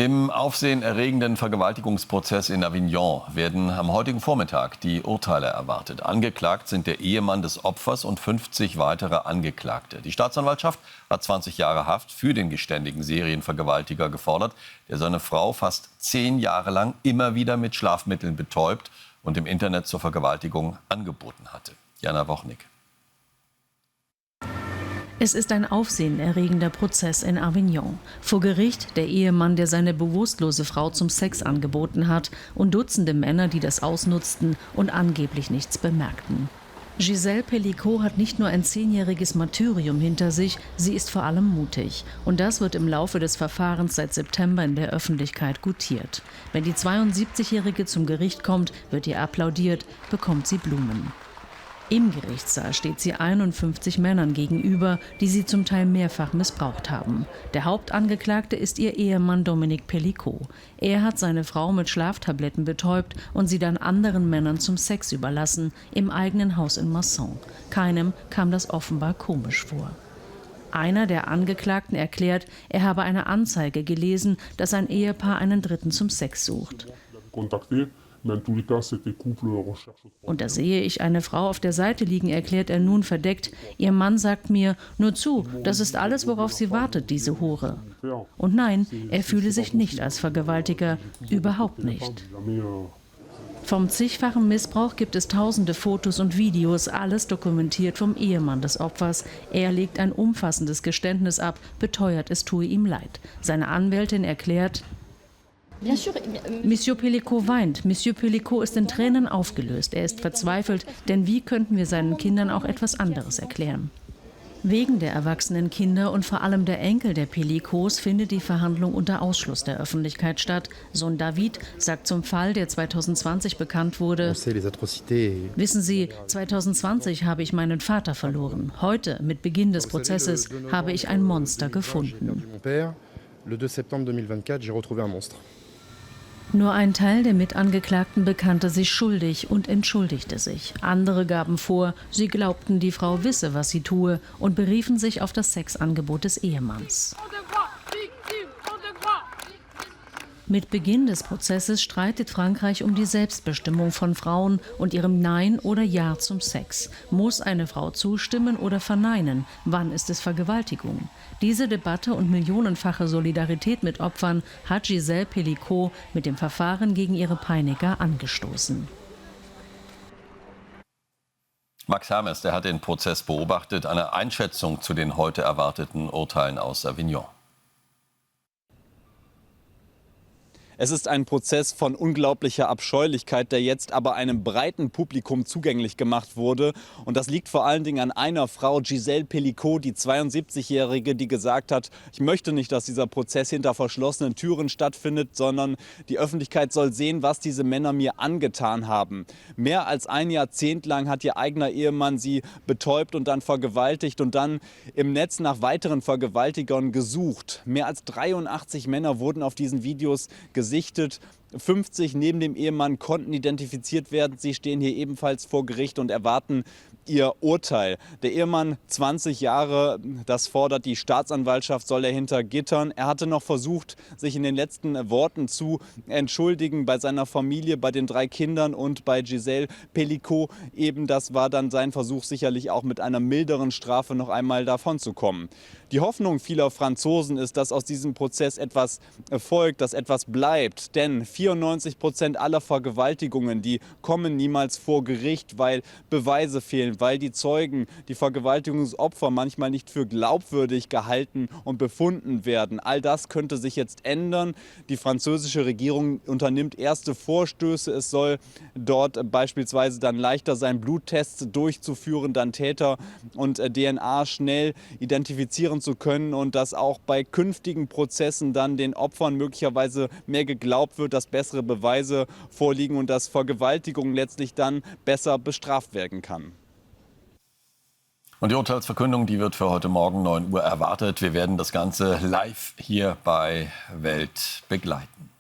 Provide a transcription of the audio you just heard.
Im aufsehenerregenden Vergewaltigungsprozess in Avignon werden am heutigen Vormittag die Urteile erwartet. Angeklagt sind der Ehemann des Opfers und 50 weitere Angeklagte. Die Staatsanwaltschaft hat 20 Jahre Haft für den geständigen Serienvergewaltiger gefordert, der seine Frau fast 10 Jahre lang immer wieder mit Schlafmitteln betäubt und im Internet zur Vergewaltigung angeboten hatte. Jana Wochnik. Es ist ein aufsehenerregender Prozess in Avignon. Vor Gericht der Ehemann, der seine bewusstlose Frau zum Sex angeboten hat, und Dutzende Männer, die das ausnutzten und angeblich nichts bemerkten. Gisèle Pelicot hat nicht nur ein 10-jähriges Martyrium hinter sich, sie ist vor allem mutig. Und das wird im Laufe des Verfahrens seit September in der Öffentlichkeit gutiert. Wenn die 72-Jährige zum Gericht kommt, wird ihr applaudiert, bekommt sie Blumen. Im Gerichtssaal steht sie 51 Männern gegenüber, die sie zum Teil mehrfach missbraucht haben. Der Hauptangeklagte ist ihr Ehemann Dominique Pelicot. Er hat seine Frau mit Schlaftabletten betäubt und sie dann anderen Männern zum Sex überlassen, im eigenen Haus in Masson. Keinem kam das offenbar komisch vor. Einer der Angeklagten erklärt, er habe eine Anzeige gelesen, dass ein Ehepaar einen Dritten zum Sex sucht. Und da sehe ich eine Frau auf der Seite liegen, erklärt er nun verdeckt. Ihr Mann sagt mir, nur zu, das ist alles, worauf sie wartet, diese Hure. Und nein, er fühle sich nicht als Vergewaltiger, überhaupt nicht. Vom zigfachen Missbrauch gibt es tausende Fotos und Videos, alles dokumentiert vom Ehemann des Opfers. Er legt ein umfassendes Geständnis ab, beteuert, es tue ihm leid. Seine Anwältin erklärt: Monsieur Pelicot weint. Monsieur Pelicot ist in Tränen aufgelöst. Er ist verzweifelt, denn wie könnten wir seinen Kindern auch etwas anderes erklären? Wegen der erwachsenen Kinder und vor allem der Enkel der Pelicots findet die Verhandlung unter Ausschluss der Öffentlichkeit statt. Sohn David sagt zum Fall, der 2020 bekannt wurde: Wissen Sie, 2020 habe ich meinen Vater verloren. Heute, mit Beginn des Prozesses, habe ich ein Monster gefunden. Nur ein Teil der Mitangeklagten bekannte sich schuldig und entschuldigte sich. Andere gaben vor, sie glaubten, die Frau wisse, was sie tue, und beriefen sich auf das Sexangebot des Ehemanns. Mit Beginn des Prozesses streitet Frankreich um die Selbstbestimmung von Frauen und ihrem Nein oder Ja zum Sex. Muss eine Frau zustimmen oder verneinen? Wann ist es Vergewaltigung? Diese Debatte und millionenfache Solidarität mit Opfern hat Gisèle Pelicot mit dem Verfahren gegen ihre Peiniger angestoßen. Max Hermes, der hat den Prozess beobachtet. Eine Einschätzung zu den heute erwarteten Urteilen aus Avignon. Es ist ein Prozess von unglaublicher Abscheulichkeit, der jetzt aber einem breiten Publikum zugänglich gemacht wurde. Und das liegt vor allen Dingen an einer Frau, Gisèle Pelicot, die 72-Jährige, die gesagt hat, ich möchte nicht, dass dieser Prozess hinter verschlossenen Türen stattfindet, sondern die Öffentlichkeit soll sehen, was diese Männer mir angetan haben. Mehr als ein Jahrzehnt lang hat ihr eigener Ehemann sie betäubt und dann vergewaltigt und dann im Netz nach weiteren Vergewaltigern gesucht. Mehr als 83 Männer wurden auf diesen Videos gesichtet. 50 neben dem Ehemann konnten identifiziert werden. Sie stehen hier ebenfalls vor Gericht und erwarten ihr Urteil. Der Ehemann 20 Jahre, das fordert die Staatsanwaltschaft, soll er hinter Gittern. Er hatte noch versucht, sich in den letzten Worten zu entschuldigen bei seiner Familie, bei den 3 Kindern und bei Gisèle Pelicot. Eben das war dann sein Versuch, sicherlich auch mit einer milderen Strafe noch einmal davonzukommen. Die Hoffnung vieler Franzosen ist, dass aus diesem Prozess etwas folgt, dass etwas bleibt. Denn 94% aller Vergewaltigungen, die kommen niemals vor Gericht, weil Beweise fehlen, weil die Zeugen, die Vergewaltigungsopfer manchmal nicht für glaubwürdig gehalten und befunden werden. All das könnte sich jetzt ändern. Die französische Regierung unternimmt erste Vorstöße. Es soll dort beispielsweise dann leichter sein, Bluttests durchzuführen, dann Täter und DNA schnell identifizieren zu können und dass auch bei künftigen Prozessen dann den Opfern möglicherweise mehr geglaubt wird, dass bessere Beweise vorliegen und dass Vergewaltigung letztlich dann besser bestraft werden kann. Und die Urteilsverkündung, die wird für heute Morgen 9 Uhr erwartet. Wir werden das Ganze live hier bei Welt begleiten.